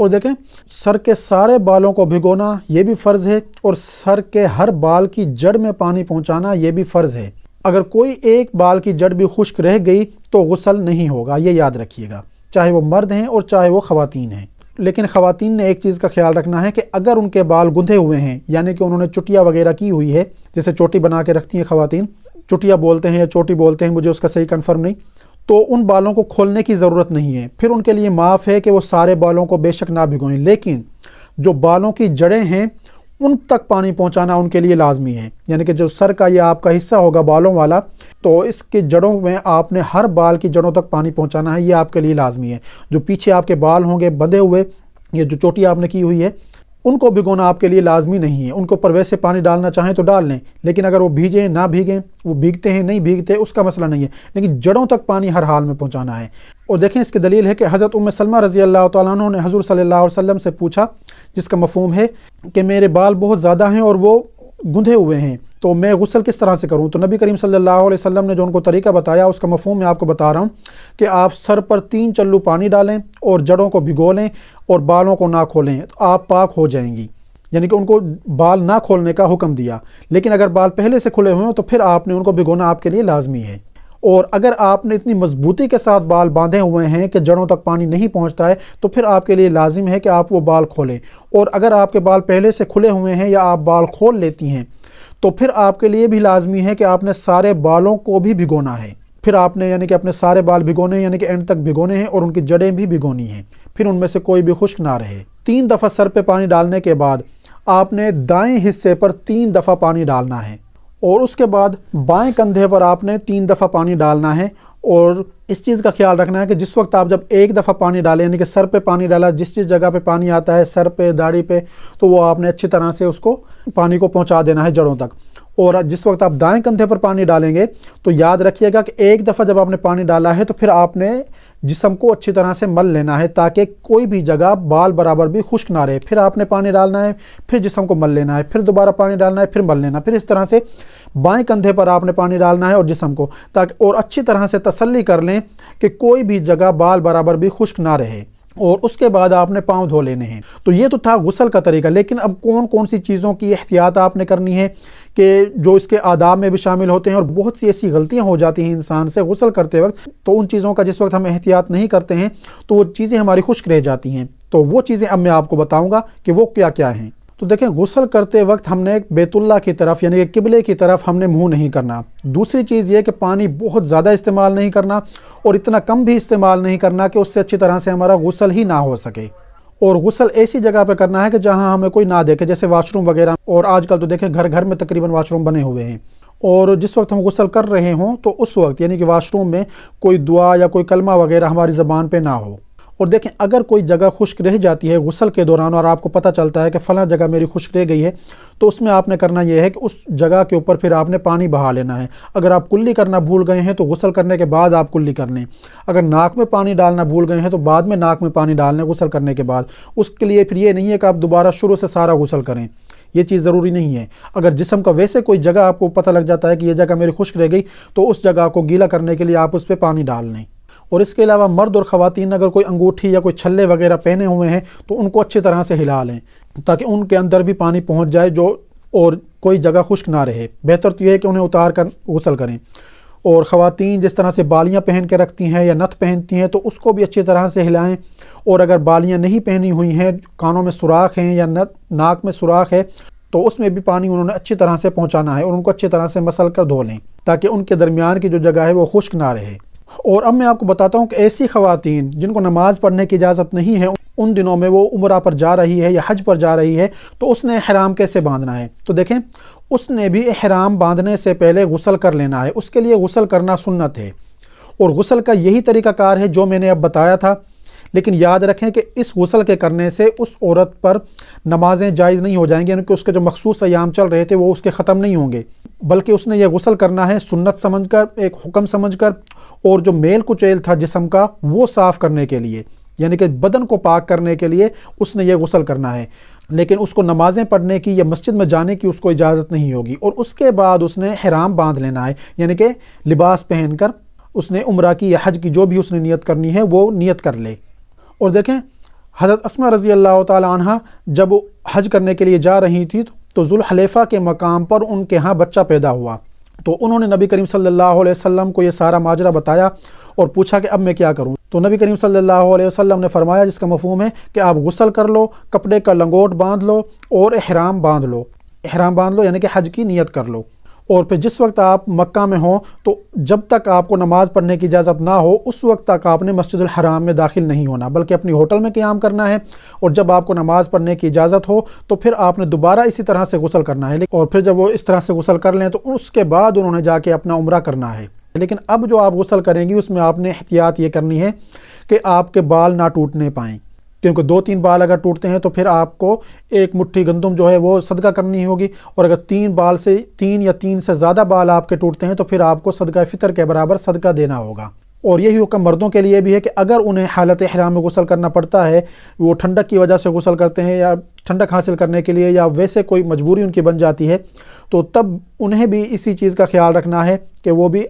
اور دیکھیں سر کے سارے بالوں کو بھگونا یہ بھی فرض ہے، اور سر کے ہر بال کی جڑ میں پانی پہنچانا یہ بھی فرض ہے۔ اگر کوئی ایک بال کی جڑ بھی خشک رہ گئی تو غسل نہیں ہوگا، یہ یاد رکھیے گا، چاہے وہ مرد ہیں اور چاہے وہ خواتین ہیں۔ لیکن خواتین نے ایک چیز کا خیال رکھنا ہے کہ اگر ان کے بال گندھے ہوئے ہیں، یعنی کہ انہوں نے چٹیا وغیرہ کی ہوئی ہے، جیسے چوٹی بنا کے رکھتی ہیں خواتین، چٹیا بولتے ہیں یا چوٹی بولتے ہیں، مجھے اس کا صحیح کنفرم نہیں، تو ان بالوں کو کھولنے کی ضرورت نہیں ہے، پھر ان کے لیے معاف ہے کہ وہ سارے بالوں کو بے شک نہ بھگوئیں، لیکن جو بالوں کی جڑیں ہیں ان تک پانی پہنچانا ان کے لیے لازمی ہے۔ یعنی کہ جو سر کا یہ آپ کا حصہ ہوگا بالوں والا، تو اس کے جڑوں میں آپ نے ہر بال کی جڑوں تک پانی پہنچانا ہے، یہ آپ کے لیے لازمی ہے۔ جو پیچھے آپ کے بال ہوں گے بندھے ہوئے، یہ جو چوٹی آپ نے کی ہوئی ہے، ان کو بھگونا آپ کے لیے لازمی نہیں ہے، ان کو پر ویسے پانی ڈالنا چاہیں تو ڈال لیں، لیکن اگر وہ بھیجیں نہ بھیگیں، وہ بھیگتے ہیں نہیں بھیگتے اس کا مسئلہ نہیں ہے، لیکن جڑوں تک پانی ہر حال میں پہنچانا ہے۔ اور دیکھیں اس کی دلیل ہے کہ حضرت ام سلمہ رضی اللہ تعالیٰ عنہ نے حضور صلی اللہ علیہ وسلم سے پوچھا، جس کا مفہوم ہے کہ میرے بال بہت زیادہ ہیں اور وہ گندھے ہوئے ہیں، تو میں غسل کس طرح سے کروں؟ تو نبی کریم صلی اللہ علیہ وسلم نے جو ان کو طریقہ بتایا، اس کا مفہوم میں آپ کو بتا رہا ہوں کہ آپ سر پر 3 چلو پانی ڈالیں اور جڑوں کو بھگو لیں اور بالوں کو نہ کھولیں، تو آپ پاک ہو جائیں گی۔ یعنی کہ ان کو بال نہ کھولنے کا حکم دیا، لیکن اگر بال پہلے سے کھلے ہوئے ہیں تو پھر آپ نے ان کو بھگونا آپ کے لیے لازمی ہے۔ اور اگر آپ نے اتنی مضبوطی کے ساتھ بال باندھے ہوئے ہیں کہ جڑوں تک پانی نہیں پہنچتا ہے، تو پھر آپ کے لیے لازم ہے کہ آپ وہ بال کھولیں، اور اگر آپ کے بال پہلے سے کھلے ہوئے ہیں یا آپ بال کھول لیتی ہیں تو پھر آپ کے لیے بھی لازمی ہے کہ آپ نے سارے بالوں کو بھی بھگونا ہے، پھر آپ نے یعنی کہ اپنے سارے بال بھگونے ہیں، یعنی کہ اینڈ تک بھگونے ہیں، اور ان کی جڑیں بھی بھگونی ہیں، پھر ان میں سے کوئی بھی خشک نہ رہے۔ 3 دفعہ سر پہ پانی ڈالنے کے بعد آپ نے دائیں حصے پر 3 دفعہ پانی ڈالنا ہے، اور اس کے بعد بائیں کندھے پر آپ نے 3 دفعہ پانی ڈالنا ہے۔ اور اس چیز کا خیال رکھنا ہے کہ جس وقت آپ جب ایک دفعہ پانی ڈالیں، یعنی کہ سر پہ پانی ڈالا، جس جگہ پہ پانی آتا ہے سر پہ داڑھی پہ، تو وہ آپ نے اچھی طرح سے اس کو پانی کو پہنچا دینا ہے جڑوں تک۔ اور جس وقت آپ دائیں کندھے پر پانی ڈالیں گے تو یاد رکھیے گا کہ ایک دفعہ جب آپ نے پانی ڈالا ہے تو پھر آپ نے جسم کو اچھی طرح سے مل لینا ہے، تاکہ کوئی بھی جگہ بال برابر بھی خشک نہ رہے، پھر آپ نے پانی ڈالنا ہے، پھر جسم کو مل لینا ہے، پھر دوبارہ پانی ڈالنا ہے، پھر مل لینا، پھر اس طرح سے بائیں کندھے پر آپ نے پانی ڈالنا ہے اور جسم کو، تاکہ اور اچھی طرح سے تسلی کر لیں کہ کوئی بھی جگہ بال برابر بھی خشک نہ رہے، اور اس کے بعد آپ نے پاؤں دھو لینے ہیں۔ تو یہ تو تھا غسل کا طریقہ، لیکن اب کون کون سی چیزوں کی احتیاط آپ نے کرنی ہے کہ جو اس کے آداب میں بھی شامل ہوتے ہیں، اور بہت سی ایسی غلطیاں ہو جاتی ہیں انسان سے غسل کرتے وقت، تو ان چیزوں کا جس وقت ہم احتیاط نہیں کرتے ہیں تو وہ چیزیں ہماری خشک رہ جاتی ہیں، تو وہ چیزیں اب میں آپ کو بتاؤں گا کہ وہ کیا کیا ہیں۔ تو دیکھیں غسل کرتے وقت ہم نے بیت اللہ کی طرف یعنی کہ قبلے کی طرف ہم نے منہ نہیں کرنا۔ دوسری چیز یہ کہ پانی بہت زیادہ استعمال نہیں کرنا اور اتنا کم بھی استعمال نہیں کرنا کہ اس سے اچھی طرح سے ہمارا غسل ہی نہ ہو سکے۔ اور غسل ایسی جگہ پہ کرنا ہے کہ جہاں ہمیں کوئی نہ دیکھے، جیسے واش روم وغیرہ، اور آج کل تو دیکھیں گھر گھر میں تقریباً واش روم بنے ہوئے ہیں، اور جس وقت ہم غسل کر رہے ہوں تو اس وقت یعنی کہ واش روم میں کوئی دعا یا کوئی کلمہ وغیرہ ہماری زبان پہ نہ ہو۔ اور دیکھیں اگر کوئی جگہ خشک رہ جاتی ہے غسل کے دوران اور آپ کو پتہ چلتا ہے کہ فلاں جگہ میری خشک رہ گئی ہے، تو اس میں آپ نے کرنا یہ ہے کہ اس جگہ کے اوپر پھر آپ نے پانی بہا لینا ہے۔ اگر آپ کلی کرنا بھول گئے ہیں تو غسل کرنے کے بعد آپ کلی کر لیں، اگر ناک میں پانی ڈالنا بھول گئے ہیں تو بعد میں ناک میں پانی ڈال لیں غسل کرنے کے بعد۔ اس کے لیے پھر یہ نہیں ہے کہ آپ دوبارہ شروع سے سارا غسل کریں، یہ چیز ضروری نہیں ہے۔ اگر جسم کا ویسے کوئی جگہ آپ کو پتہ لگ جاتا ہے کہ یہ جگہ میری خشک رہ گئی، تو اس جگہ کو گیلا کرنے کے لیے آپ اس پہ پانی ڈال لیں۔ اور اس کے علاوہ مرد اور خواتین اگر کوئی انگوٹھی یا کوئی چھلے وغیرہ پہنے ہوئے ہیں تو ان کو اچھی طرح سے ہلا لیں تاکہ ان کے اندر بھی پانی پہنچ جائے اور کوئی جگہ خشک نہ رہے۔ بہتر تو یہ ہے کہ انہیں اتار کر غسل کریں۔ اور خواتین جس طرح سے بالیاں پہن کے رکھتی ہیں یا نتھ پہنتی ہیں تو اس کو بھی اچھی طرح سے ہلائیں، اور اگر بالیاں نہیں پہنی ہوئی ہیں، کانوں میں سوراخ ہیں یا ناک میں سوراخ ہے، تو اس میں بھی پانی انہوں نے اچھی طرح سے پہنچانا ہے اور ان کو اچھی طرح سے مسل کر دھو لیں تاکہ ان کے درمیان کی جو جگہ ہے وہ خشک نہ رہے۔ اور اب میں آپ کو بتاتا ہوں کہ ایسی خواتین جن کو نماز پڑھنے کی اجازت نہیں ہے، ان دنوں میں وہ عمرہ پر جا رہی ہے یا حج پر جا رہی ہے، تو اس نے احرام کیسے باندھنا ہے؟ تو دیکھیں اس نے بھی احرام باندھنے سے پہلے غسل کر لینا ہے۔ اس کے لیے غسل کرنا سنت ہے، اور غسل کا یہی طریقہ کار ہے جو میں نے اب بتایا تھا، لیکن یاد رکھیں کہ اس غسل کے کرنے سے اس عورت پر نمازیں جائز نہیں ہو جائیں گی، یعنی کہ اس کے جو مخصوص ایام چل رہے تھے وہ اس کے ختم نہیں ہوں گے، بلکہ اس نے یہ غسل کرنا ہے سنت سمجھ کر، ایک حکم سمجھ کر، اور جو میل کچیل تھا جسم کا وہ صاف کرنے کے لیے، یعنی کہ بدن کو پاک کرنے کے لیے اس نے یہ غسل کرنا ہے۔ لیکن اس کو نمازیں پڑھنے کی یا مسجد میں جانے کی اس کو اجازت نہیں ہوگی، اور اس کے بعد اس نے احرام باندھ لینا ہے، یعنی کہ لباس پہن کر اس نے عمرہ کی یا حج کی جو بھی اس نے نیت کرنی ہے وہ نیت کر لے۔ اور دیکھیں حضرت اسما رضی اللہ تعالی عنہ جب حج کرنے کے لیے جا رہی تھی تو ذوالحلیفہ کے مقام پر ان کے ہاں بچہ پیدا ہوا، تو انہوں نے نبی کریم صلی اللہ علیہ وسلم کو یہ سارا ماجرا بتایا اور پوچھا کہ اب میں کیا کروں؟ تو نبی کریم صلی اللہ علیہ وسلم نے فرمایا، جس کا مفہوم ہے کہ آپ غسل کر لو، کپڑے کا لنگوٹ باندھ لو اور احرام باندھ لو۔ احرام باندھ لو یعنی کہ حج کی نیت کر لو، اور پھر جس وقت آپ مکہ میں ہوں تو جب تک آپ کو نماز پڑھنے کی اجازت نہ ہو اس وقت تک آپ نے مسجد الحرام میں داخل نہیں ہونا، بلکہ اپنی ہوٹل میں قیام کرنا ہے، اور جب آپ کو نماز پڑھنے کی اجازت ہو تو پھر آپ نے دوبارہ اسی طرح سے غسل کرنا ہے، اور پھر جب وہ اس طرح سے غسل کر لیں تو اس کے بعد انہوں نے جا کے اپنا عمرہ کرنا ہے۔ لیکن اب جو آپ غسل کریں گی اس میں آپ نے احتیاط یہ کرنی ہے کہ آپ کے بال نہ ٹوٹنے پائیں، کیونکہ 2-3 بال اگر ٹوٹتے ہیں تو پھر آپ کو ایک مٹھی گندم جو ہے وہ صدقہ کرنی ہوگی، اور اگر 3 یا 3 سے زیادہ بال آپ کے ٹوٹتے ہیں تو پھر آپ کو صدقہ فطر کے برابر صدقہ دینا ہوگا۔ اور یہی حکم مردوں کے لیے بھی ہے کہ اگر انہیں حالت احرام میں غسل کرنا پڑتا ہے، وہ ٹھنڈک کی وجہ سے غسل کرتے ہیں یا ٹھنڈک حاصل کرنے کے لیے یا ویسے کوئی مجبوری ان کی بن جاتی ہے، تو تب انہیں بھی اسی چیز کا خیال رکھنا ہے کہ وہ بھی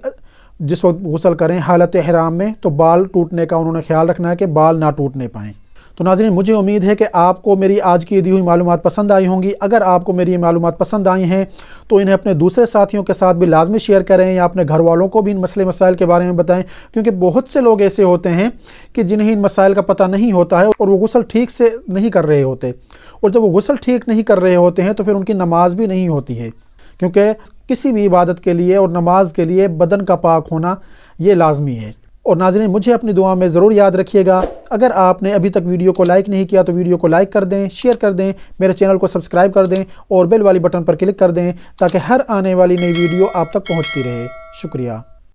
جس وقت غسل کریں حالت احرام میں تو بال ٹوٹنے کا انہوں نے خیال رکھنا ہے کہ بال نہ ٹوٹنے پائیں۔ تو ناظرین، مجھے امید ہے کہ آپ کو میری آج کی دی ہوئی معلومات پسند آئی ہوں گی۔ اگر آپ کو میری یہ معلومات پسند آئی ہیں تو انہیں اپنے دوسرے ساتھیوں کے ساتھ بھی لازمی شیئر کریں، یا اپنے گھر والوں کو بھی ان مسئلے مسائل کے بارے میں بتائیں، کیونکہ بہت سے لوگ ایسے ہوتے ہیں کہ جنہیں ان مسائل کا پتہ نہیں ہوتا ہے اور وہ غسل ٹھیک سے نہیں کر رہے ہوتے، اور جب وہ غسل ٹھیک نہیں کر رہے ہوتے ہیں تو پھر ان کی نماز بھی نہیں ہوتی ہے، کیونکہ کسی بھی عبادت کے لیے اور نماز کے لیے بدن کا پاک ہونا یہ لازمی ہے۔ اور ناظرین، مجھے اپنی دعا میں ضرور یاد رکھیے گا۔ اگر آپ نے ابھی تک ویڈیو کو لائک نہیں کیا تو ویڈیو کو لائک کر دیں، شیئر کر دیں، میرے چینل کو سبسکرائب کر دیں اور بیل والی بٹن پر کلک کر دیں تاکہ ہر آنے والی نئی ویڈیو آپ تک پہنچتی رہے۔ شکریہ۔